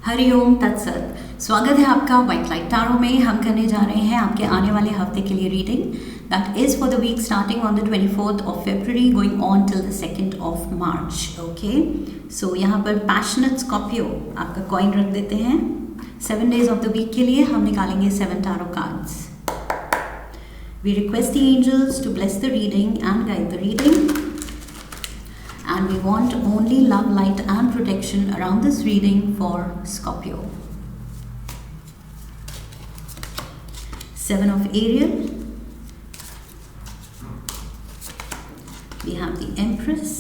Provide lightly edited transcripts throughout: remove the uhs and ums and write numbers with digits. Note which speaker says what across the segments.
Speaker 1: हरिओम तत्सत। स्वागत है आपका व्हाइट लाइट टैरो में। हम करने जा रहे हैं आपके आने वाले हफ्ते के लिए reading that is for the week starting on the 24th of February going on till the 2nd of March। Okay, so यहाँ पर पैशनेट स्कॉर्पियो आपका कॉइन रख देते हैं। 7 days ऑफ द वीक के लिए हम निकालेंगे 7 tarot cards. We request the angels to bless the reading and guide the reading. And we want only love, light and protection around this reading for Scorpio. 7 of Ariel. We have the Empress.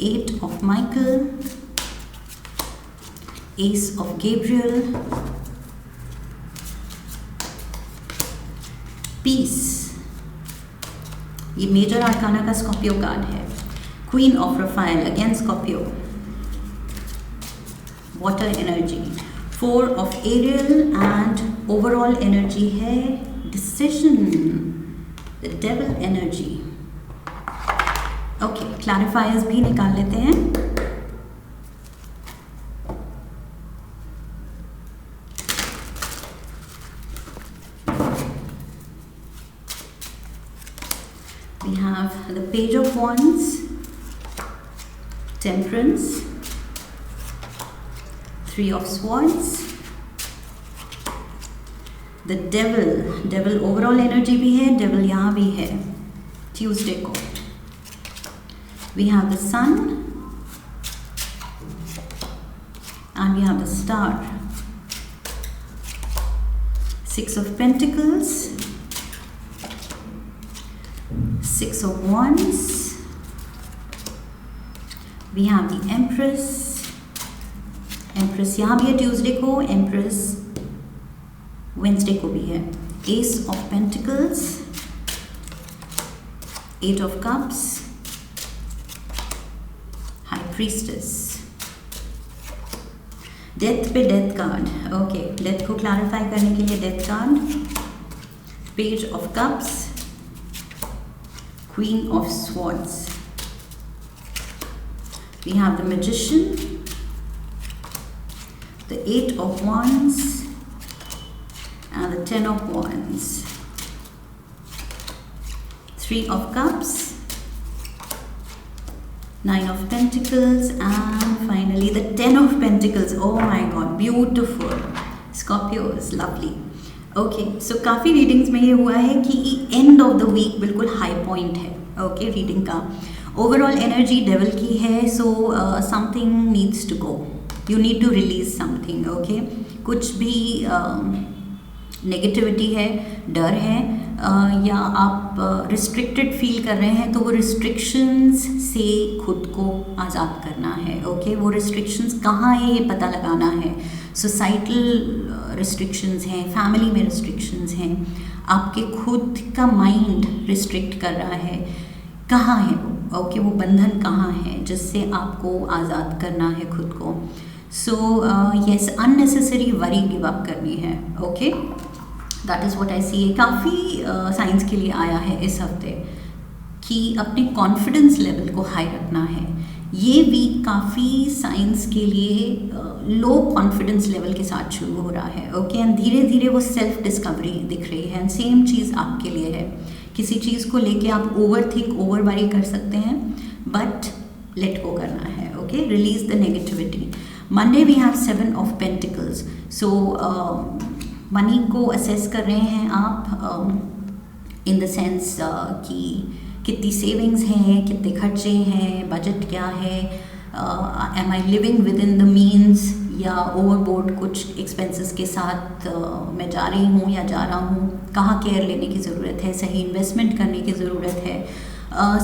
Speaker 1: 8 of Michael. Ace of Gabriel. Peace. ये major arcana का Scorpio card है। Queen of Raphael again Scorpio, water energy, 4 of Ariel and overall energy है decision, the devil energy. Okay, clarifiers भी निकाल लेते हैं। We have the Page of Wands, Temperance, 3 of Swords, the Devil overall energy भी है, Devil यहाँ भी है Tuesday को। We have the Sun and we have the Star, 6 of Pentacles, 6 of Wands, we have the Empress यहाँ भी है Tuesday को, Empress वेंसडे को भी है, Ace of Pentacles, 8 of Cups, High Priestess। Death पे डेथ कार्ड। ओके, डेथ को clarify करने के लिए death card, page of cups, Queen of Swords, we have the Magician, the 8 of Wands and the 10 of Wands, 3 of Cups, 9 of Pentacles and finally the 10 of Pentacles। Oh my God, beautiful Scorpio is lovely। Okay, so काफ़ी readings में ये हुआ है कि end of the week बिल्कुल high point है। Okay, reading का overall energy devil की है। So something needs to go, you need to release something. Okay, कुछ भी नेगेटिविटी है, डर है, या आप रिस्ट्रिक्टेड फील कर रहे हैं तो वो रिस्ट्रिक्शंस से खुद को आज़ाद करना है। ओके, वो रिस्ट्रिक्शंस कहाँ है ये पता लगाना है। सोसाइटल रिस्ट्रिक्शंस हैं, फैमिली में रिस्ट्रिक्शंस हैं, आपके खुद का माइंड रिस्ट्रिक्ट कर रहा है, कहाँ है वो। ओके, वो बंधन कहाँ है जिससे आपको आज़ाद करना है खुद को। So yes, unnecessary worry give up करनी है। Okay, that is what I see. काफ़ी साइंस के लिए आया है इस हफ्ते कि अपने कॉन्फिडेंस लेवल को हाई रखना है। ये वीक काफ़ी साइंस के लिए लो कॉन्फिडेंस लेवल के साथ शुरू हो रहा है। ओके, एंड धीरे धीरे वो सेल्फ डिस्कवरी दिख रही है। एंड सेम चीज़ आपके लिए है। किसी चीज़ को लेके आप ओवर वरी कर सकते हैं, बट लेट गो करना है। Okay, release the negativity. Monday we have 7 of Pentacles। So money को असेस कर रहे हैं आप इन द सेंस कि कितनी सेविंग्स हैं, कितने खर्चे हैं, बजट क्या है, am I living with in the means या ओवरबोर्ड कुछ एक्सपेंसेस के साथ मैं जा रही हूँ या जा रहा हूँ, कहाँ केयर लेने की ज़रूरत है, सही इन्वेस्टमेंट करने की ज़रूरत है।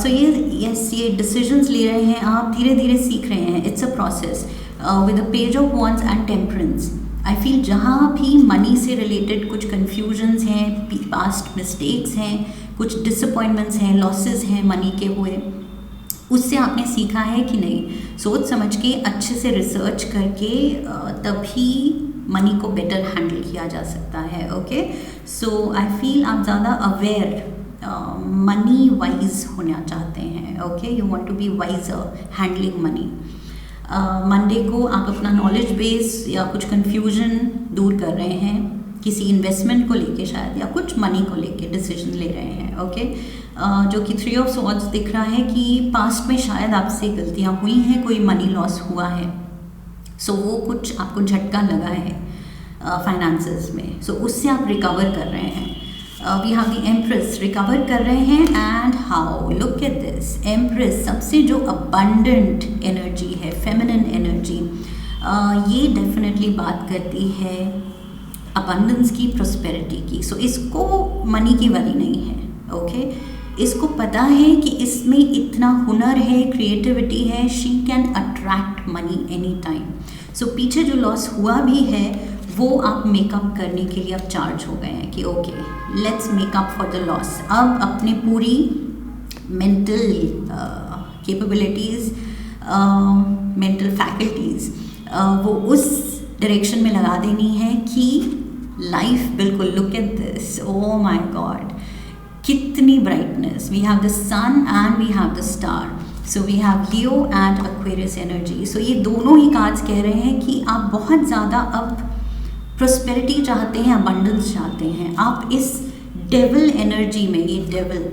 Speaker 1: सो ये डिसीजंस ले रहे हैं आप, धीरे धीरे सीख रहे हैं। It's a process with the page of wands and temperance. I feel जहाँ भी मनी से रिलेटेड कुछ कन्फ्यूजन्स हैं, पास्ट मिस्टेक्स हैं, कुछ डिसअपॉइंटमेंट्स हैं, लॉसेस हैं मनी के हुए, उससे आपने सीखा है कि नहीं, सोच समझ के अच्छे से रिसर्च करके तभी मनी को बेटर हैंडल किया जा सकता है। ओके, सो आई फील आप ज़्यादा अवेयर मनी वाइज होना चाहते हैं, okay, you want to be wiser handling money. Monday को आप अपना नॉलेज बेस या कुछ कंफ्यूजन दूर कर रहे हैं, किसी इन्वेस्टमेंट को लेके शायद, या कुछ मनी को लेके डिसीजन ले रहे हैं, ओके। जो कि 3 ऑफ स्वॉर्ड्स दिख रहा है कि पास्ट में शायद आपसे गलतियां हुई हैं, कोई मनी लॉस हुआ है, सो वो कुछ आपको झटका लगा है फाइनेंसेस में, सो उससे आप रिकवर कर रहे हैं। We have the empress, recover कर रहे हैं, and how, look at this empress, सबसे जो अबंडेंट एनर्जी है, फेमिनिन एनर्जी, ये डेफिनेटली बात करती है अबंडेंस की, प्रोस्पेरिटी की। सो इसको मनी की वरी नहीं है, ओके। इसको पता है कि इसमें इतना हुनर है, क्रिएटिविटी है, she can attract money any time. So पीछे जो लॉस हुआ भी है वो आप मेकअप करने के लिए अब चार्ज हो गए हैं कि okay, let's makeup for the loss. अब अपने पूरी मेंटल कैपेबिलिटीज़, मेंटल फैकल्टीज़ वो उस डायरेक्शन में लगा देनी है कि लाइफ बिल्कुल, look at this, oh my God, कितनी brightness, we have the sun and we have the star, so we have Leo and Aquarius energy. So ये दोनों ही कार्ड्स कह रहे हैं कि आप बहुत ज़्यादा अब प्रोस्पेरिटी चाहते हैं, अबंडेंस चाहते हैं, आप इस डेविल एनर्जी में, ये डेविल,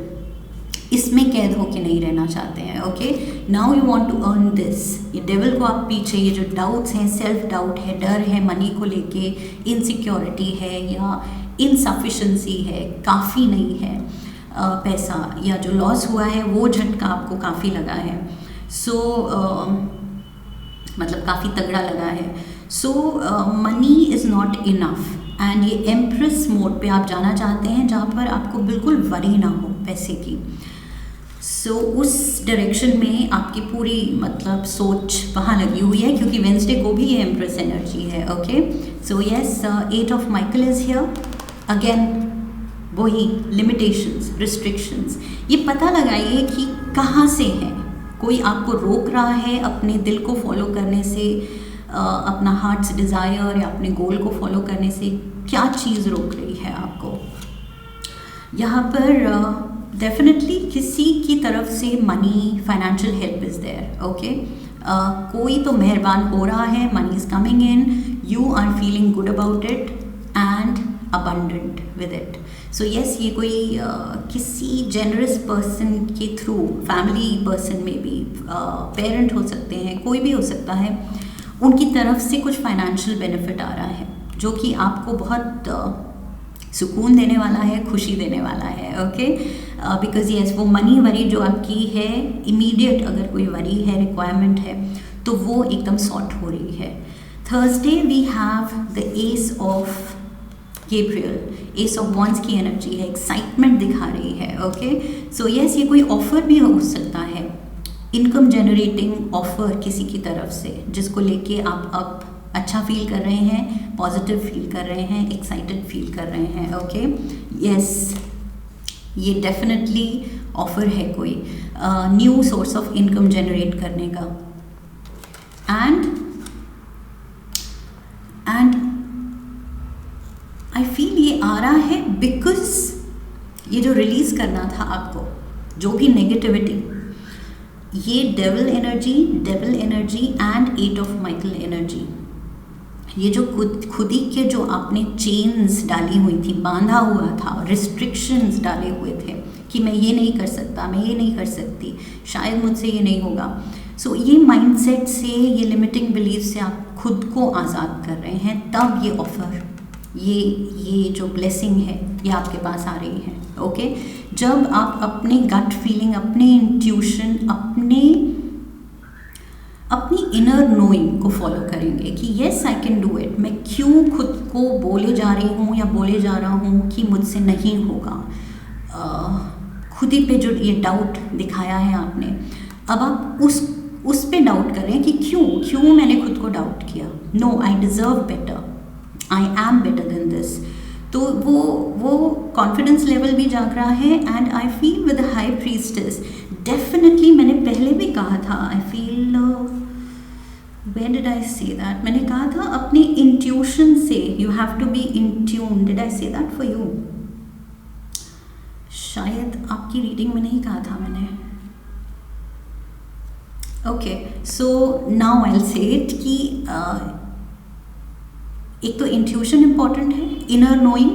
Speaker 1: इसमें कैद होके नहीं रहना चाहते हैं, okay. Now you want to earn this, ये डेविल को आप पीछे, ये जो डाउट्स हैं, सेल्फ डाउट है, डर है मनी को लेके, इनसिक्योरिटी है या इनसफिशेंसी है, काफ़ी नहीं है पैसा, या जो लॉस हुआ है वो झटका आपको काफ़ी लगा है, सो मतलब काफ़ी तगड़ा लगा है। So money is not enough, and ये एम्प्रेस मोड पे आप जाना चाहते हैं जहाँ पर आपको बिल्कुल वरी ना हो पैसे की। सो उस डायरेक्शन में आपकी पूरी मतलब सोच वहाँ लगी हुई है, क्योंकि वेंसडे को भी ये एम्प्रेस एनर्जी है, okay. So yes, 8 of Michael is here again, वही लिमिटेशंस, रिस्ट्रिक्शंस। ये पता लगाइए कि कहाँ से है, कोई आपको रोक रहा है अपने दिल को फॉलो करने से, अपना हार्ट्स डिज़ायर या अपने गोल को फॉलो करने से, क्या चीज़ रोक रही है आपको। यहाँ पर डेफिनेटली किसी की तरफ से money, financial help is there, okay. कोई तो मेहरबान हो रहा है, money is coming in, you are feeling good about it and abundant with it. So yes, ये कोई किसी generous person के थ्रू, family person में भी, parent हो सकते हैं, कोई भी हो सकता है, उनकी तरफ से कुछ financial benefit आ रहा है जो कि आपको बहुत सुकून देने वाला है, खुशी देने वाला है, ओके। बिकॉज यस, वो मनी वरी जो आपकी है, इमीडिएट अगर कोई वरी है, रिक्वायरमेंट है, तो वो एकदम सॉर्ट हो रही है। Thursday we have the ace of Gabriel, ace of wands की एनर्जी है, एक्साइटमेंट दिखा रही है, ओके। सो यस, ये कोई ऑफर भी हो सकता है, इनकम जनरेटिंग ऑफर किसी की तरफ से, जिसको लेके आप अब अच्छा फील कर रहे हैं, पॉजिटिव फील कर रहे हैं, एक्साइटेड फील कर रहे हैं, ओके। यस, ये डेफिनेटली ऑफर है कोई new source of income generate करने का। एंड आई फील ये आ रहा है बिकॉज ये जो रिलीज़ करना था आपको, जो भी नेगेटिविटी, ये devil energy and 8 of Michael energy, ये जो खुदी के जो आपने चेन्स डाली हुई थी, बांधा हुआ था, रिस्ट्रिक्शंस डाले हुए थे कि मैं ये नहीं कर सकता, मैं ये नहीं कर सकती, शायद मुझसे ये नहीं होगा। सो ये माइंडसेट से, ये लिमिटिंग बिलीफ से आप खुद को आज़ाद कर रहे हैं, तब ये ऑफ़र, ये जो ब्लेसिंग है ये आपके पास आ रही है, ओके। जब आप अपने गट फीलिंग, अपने इंट्यूशन, अपनी इनर नोइंग को फॉलो करेंगे कि yes I can do it, मैं क्यों खुद को बोले जा रही हूँ या बोले जा रहा हूँ कि मुझसे नहीं होगा, खुद ही पे जो ये डाउट दिखाया है आपने, अब आप उस पे डाउट करें कि क्यों मैंने खुद को डाउट किया। No, I deserve better, I am better than this. तो वो कॉन्फिडेंस लेवल भी जाग रहा है। And I feel with high priestess, definitely मैंने पहले भी कहा था, I feel where did I say that, मैंने कहा था अपने इंट्यूशन से, you have to be in tune, did I say that for you? शायद आपकी रीडिंग में नहीं कहा था मैंने। Okay, so now I will say it कि एक तो इंट्यूशन इम्पॉर्टेंट है, इनर नोइंग,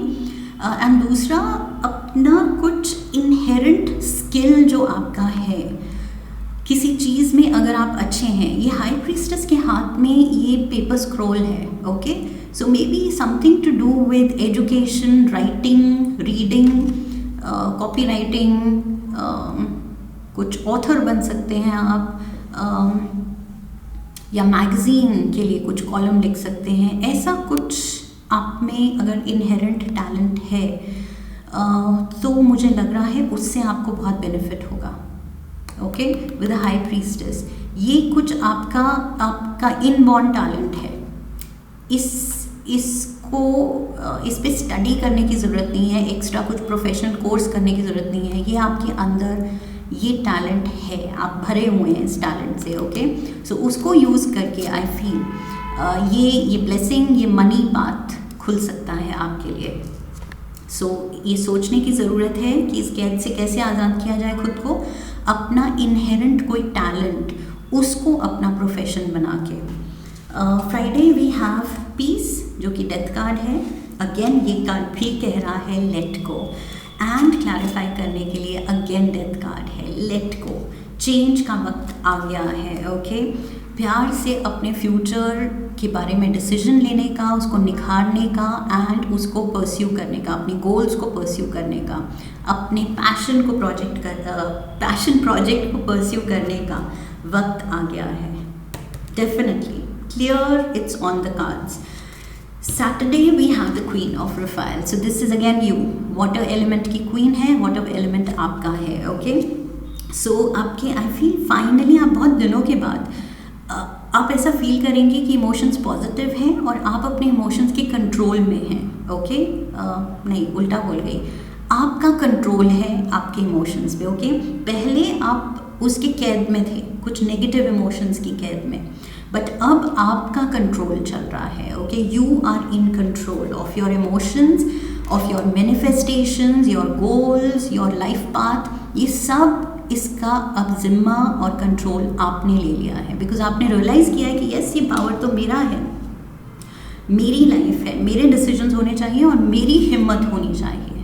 Speaker 1: एंड दूसरा अपना कुछ इनहेरेंट स्किल जो आपका है किसी चीज़ में अगर आप अच्छे हैं। ये हाई प्रीस्टेस के हाथ में ये पेपर स्क्रॉल है, okay, so may be something to do with education, writing, reading, copy writing, कुछ ऑथर बन सकते हैं आप, या मैगज़ीन के लिए कुछ कॉलम लिख सकते हैं। ऐसा कुछ आप में अगर इनहेरेंट टैलेंट है तो मुझे लग रहा है उससे आपको बहुत बेनिफिट होगा, okay, with a high priestess. ये कुछ आपका इनबॉर्न टैलेंट है। इसको इस पे स्टडी करने की ज़रूरत नहीं है, एक्स्ट्रा कुछ प्रोफेशनल कोर्स करने की ज़रूरत नहीं है। ये आपके अंदर ये टैलेंट है, आप भरे हुए हैं इस टैलेंट से, ओके। सो उसको यूज़ करके आई फील ये ब्लेसिंग, ये मनी पाथ खुल सकता है आपके लिए। सो ये सोचने की ज़रूरत है कि इस कैद से कैसे आज़ाद किया जाए खुद को, अपना इनहेरेंट कोई टैलेंट उसको अपना प्रोफेशन बना के। फ्राइडे वी हैव पीस, जो कि डेथ कार्ड है। अगेन ये कार्ड भी कह रहा है लेट गो, एंड क्लैरिफाई करने के लिए अगेन डेथ कार्ड है, लेट गो, चेंज का वक्त आ गया है, ओके। प्यार से अपने फ्यूचर के बारे में डिसीजन लेने का, उसको निखारने का, एंड उसको परस्यू करने का, अपनी गोल्स को परस्यू करने का, अपने पैशन प्रोजेक्ट को परस्यू करने का वक्त आ गया है। Definitely clear, it's on the cards. Saturday we have the Queen of Raphael. So this is again you, water element की queen है, water element आपका है, okay? So आपके I feel finally आप बहुत दिनों के बाद आप ऐसा फील करेंगे कि इमोशंस पॉजिटिव हैं और आप अपने इमोशंस के कंट्रोल में हैं, ओके? नहीं, उल्टा बोल गई, आपका कंट्रोल है आपके इमोशंस पे, ओके? पहले आप उसके कैद में थे, कुछ नेगेटिव इमोशंस की कैद में, बट अब आपका कंट्रोल चल रहा है, okay? You are in control of your emotions, of your manifestations, your goals, your life path. ये सब इसका अब जिम्मा और कंट्रोल आपने ले लिया है, बिकॉज आपने रियलाइज़ किया है कि यस, ये पावर तो मेरा है, मेरी लाइफ है, मेरे डिसीजंस होने चाहिए और मेरी हिम्मत होनी चाहिए।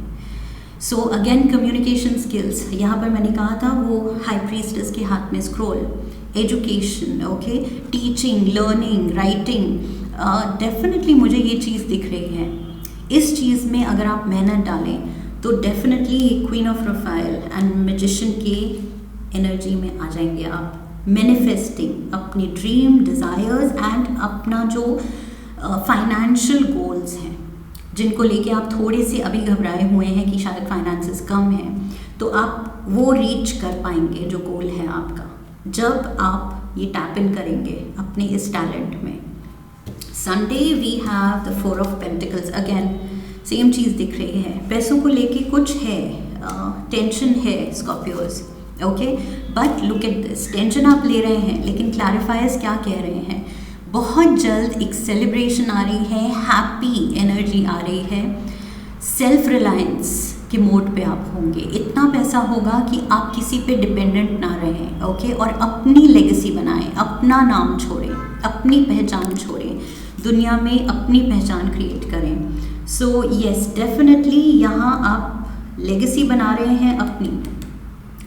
Speaker 1: सो अगेन कम्युनिकेशन स्किल्स, यहाँ पर मैंने कहा था वो हाई प्रीस्टेस के हाथ में scroll, education, okay, teaching, learning, writing, definitely मुझे ये चीज़ दिख रही है। इस चीज़ में अगर आप मेहनत डालें तो डेफिनेटली ये queen of Rafale and magician के एनर्जी में आ जाएंगे आप। मैनिफेस्टिंग अपनी ड्रीम, डिज़ायर्स एंड अपना जो फाइनेंशियल गोल्स हैं जिनको लेके आप थोड़े से अभी घबराए हुए हैं कि शायद फाइनेंसेस कम हैं, तो आप वो रीच कर पाएंगे जो गोल है आपका, जब आप ये टैप इन करेंगे अपने इस टैलेंट में। Sunday we have the 4 of pentacles, again same चीज़ दिख रही है, पैसों को लेके कुछ है, टेंशन है Scorpios, okay, but look at this, tension आप ले रहे हैं लेकिन क्लैरिफायर्स क्या कह रहे हैं, बहुत जल्द एक सेलिब्रेशन आ रही है, हैप्पी एनर्जी आ रही है, सेल्फ रिलायंस के मोड पे आप होंगे, इतना पैसा होगा कि आप किसी पे डिपेंडेंट ना रहें, ओके, और अपनी लेगेसी बनाएं, अपना नाम छोड़ें, अपनी पहचान छोड़ें, दुनिया में अपनी पहचान क्रिएट करें। सो यस, डेफिनेटली यहाँ आप लेगेसी बना रहे हैं अपनी,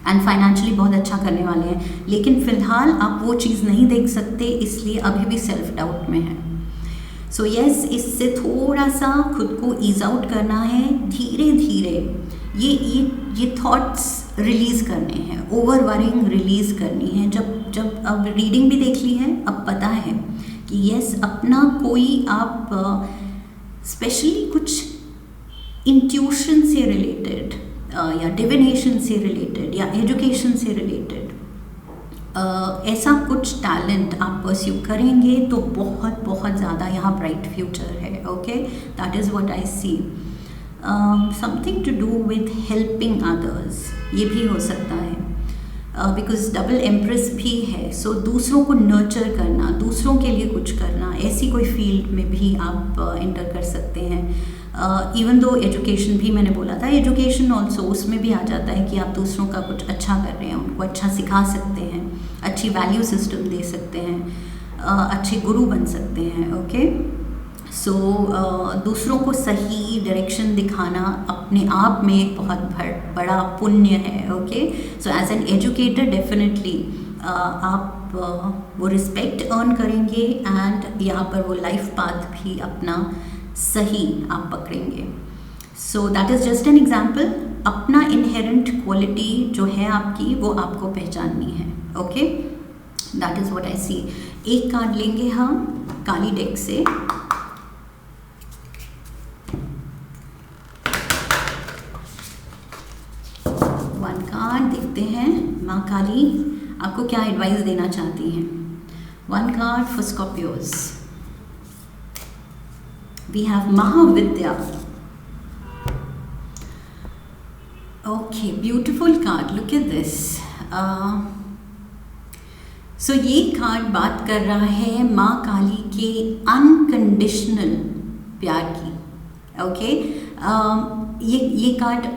Speaker 1: एंड फाइनेंशियली बहुत अच्छा करने वाले हैं, लेकिन फ़िलहाल आप वो चीज़ नहीं देख सकते, इसलिए अभी भी सेल्फ डाउट में है। सो यस, इससे थोड़ा सा खुद को ईज आउट करना है, धीरे धीरे ये थॉट्स रिलीज़ करने हैं, ओवर वरिंग रिलीज़ करनी है। जब अब रीडिंग भी देख ली है, अब पता है कि यस, अपना कोई आप स्पेशली कुछ इंट्यूशन से रिलेटेड या डिविनेशन से रिलेटेड या एजुकेशन से रिलेटेड ऐसा कुछ टैलेंट आप परस्यू करेंगे तो बहुत बहुत ज़्यादा यहाँ ब्राइट फ्यूचर है, okay, that is what I see. Something to do with helping others, ये भी हो सकता है, बिकॉज डबल एम्प्रेस भी है, सो दूसरों को नर्चर करना, दूसरों के लिए कुछ करना, ऐसी कोई फील्ड में भी आप इंटर कर सकते हैं। इवन दो एजुकेशन भी मैंने बोला था, एजुकेशन ऑल्सो उसमें भी आ जाता है कि आप दूसरों का कुछ अच्छा कर रहे हैं, उनको अच्छा सिखा सकते हैं, अच्छी वैल्यू सिस्टम दे सकते हैं, अच्छे गुरु बन सकते हैं। ओके, सो दूसरों को सही डायरेक्शन दिखाना अपने आप में एक बहुत बड़ा पुण्य है। Okay, so as an educator definitely आप वो रिस्पेक्ट अर्न करेंगे एंड यहाँ पर वो लाइफ पाथ भी अपना सही आप पकड़ेंगे। So that is just an example. अपना इनहेरेंट क्वालिटी जो है आपकी वो आपको पहचाननी है। Okay, that is what I see. एक कार्ड लेंगे हम काली डेक से। वन कार्ड देखते हैं, माँ काली आपको क्या एडवाइस देना चाहती हैं। One card for Scorpios, we have Mahavidya. Okay, beautiful card, look at this. So ये कार्ड बात कर रहा है माँ काली के अनकंडीशनल प्यार की। ओके, ये कार्ड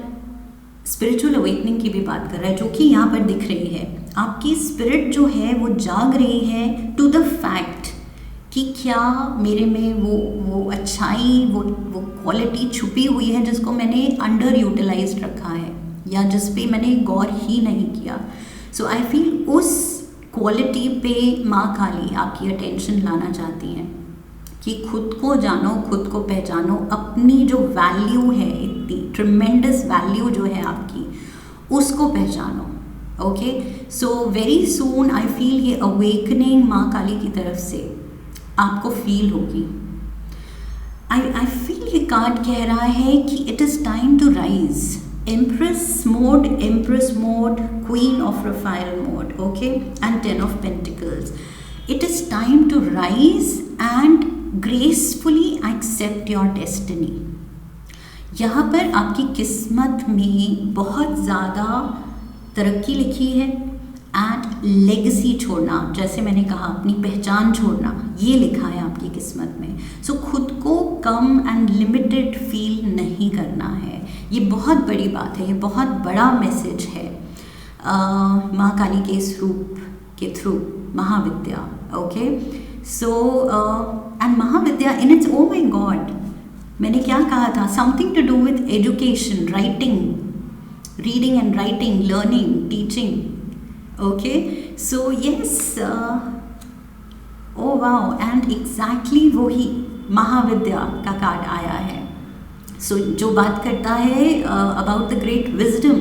Speaker 1: स्पिरिचुअल अवेकनिंग की भी बात कर रहा है, जो कि यहाँ पर दिख रही है। आपकी स्पिरिट जो है वो जाग रही है टू द फैक्ट कि क्या मेरे में वो अच्छाई, वो क्वालिटी छुपी हुई है जिसको मैंने अंडर यूटिलाइज्ड रखा है या जिस पे मैंने गौर ही नहीं किया। सो आई फील उस क्वालिटी पे माँ काली आपकी अटेंशन लाना चाहती हैं कि खुद को जानो, खुद को पहचानो, अपनी जो वैल्यू है, इतनी ट्रिमेंडस वैल्यू जो है आपकी, उसको पहचानो। Okay, so very soon I feel ये अवेकनिंग माँ काली की तरफ से आपको फील होगी। आई फील ये कार्ड कह रहा है कि it is time to rise. Empress mode, Queen of Raphael mode, okay, and 10 of Pentacles. It is time to rise and gracefully accept your destiny. यहाँ पर आपकी किस्मत में बहुत ज़्यादा तरक्की लिखी है एंड लेगेसी छोड़ना, जैसे मैंने कहा अपनी पहचान छोड़ना, ये लिखा है आपकी किस्मत में। सो खुद को कम एंड लिमिटेड फील नहीं करना है। ये बहुत बड़ी बात है, ये बहुत बड़ा मैसेज है माँ काली के इस रूप के through, Mahavidya. Okay, so and Mahavidya in it's, oh my God, मैंने क्या कहा था, something to do with education, writing, reading and writing, learning, teaching. Okay, so yes, oh wow, and exactly वही महाविद्या का कार्ड आया है। सो जो बात करता है अबाउट द ग्रेट विजडम,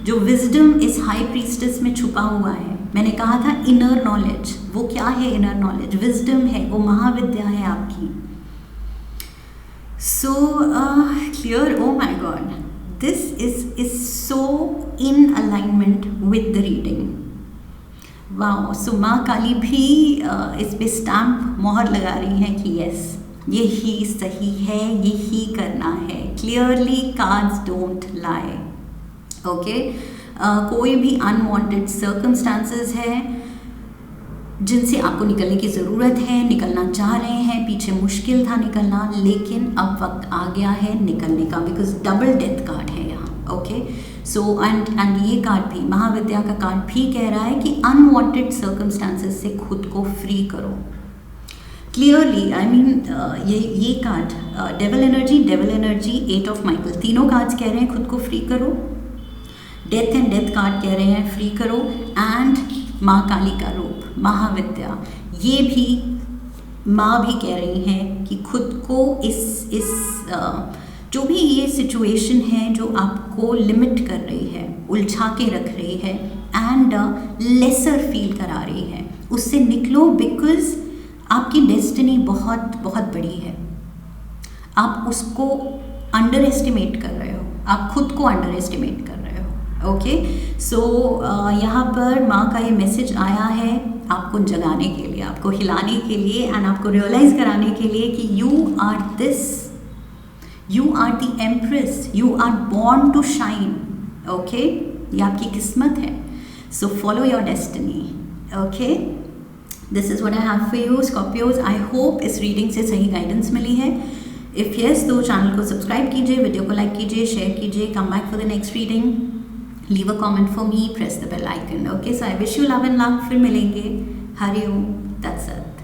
Speaker 1: जो विजडम इस हाई प्रीस्टेस में छुपा हुआ है। मैंने कहा था इनर नॉलेज, वो क्या है इनर नॉलेज, विजडम है, वो महाविद्या है आपकी। So clear, oh my God, this is so in alignment with the reading. Wow, so Maa Kali भी इस पे स्टैम्प मोहर लगा रही है कि यस, ये ही सही है, ये ही करना है। Clearly cards don't lie. Okay, कोई भी अनवांटेड सर्कमस्टांसेस है जिनसे आपको निकलने की ज़रूरत है, निकलना चाह रहे हैं, पीछे मुश्किल था निकलना, लेकिन अब वक्त आ गया है निकलने का, बिकॉज डबल डेथ कार्ड है यहाँ। ओके, सो एंड ये कार्ड भी, महाविद्या का कार्ड भी कह रहा है कि अनवांटेड सर्कमस्टांसेस से खुद को फ्री करो। क्लियरली आई मीन ये card devil energy, 8 of Michael, तीनों कार्ड्स कह रहे हैं खुद को फ्री करो। डेथ एंड डेथ कार्ड कह रहे हैं फ्री करो, एंड माँ काली का रूप महाविद्या, ये भी माँ भी कह रही हैं कि खुद को इस जो भी ये सिचुएशन है जो आपको लिमिट कर रही है, उलझा के रख रही है एंड लेसर फील करा रही है, उससे निकलो, बिकॉज आपकी डेस्टिनी बहुत बहुत बड़ी है। आप उसको अंडर एस्टिमेट कर रहे हो, आप खुद को अंडर एस्टिमेट कर रहे हो। ओके, सो यहाँ पर माँ का ये मैसेज आया है आपको जगाने के लिए, आपको हिलाने के लिए एंड आपको रियलाइज कराने के लिए कि you are this, you are the empress, you are born to shine. Okay, ये आपकी किस्मत है। So follow your destiny. Okay, this is what I have for you Scorpios. I hope इस रीडिंग से सही गाइडेंस मिली है। इफ़ यस तो चैनल को सब्सक्राइब कीजिए, वीडियो को लाइक कीजिए, शेयर कीजिए, come back for the next reading, leave a comment for me, press the bell icon. Okay, so I wish you love and luck. फिर मिलेंगे। हरि ओम, दैट्स इट।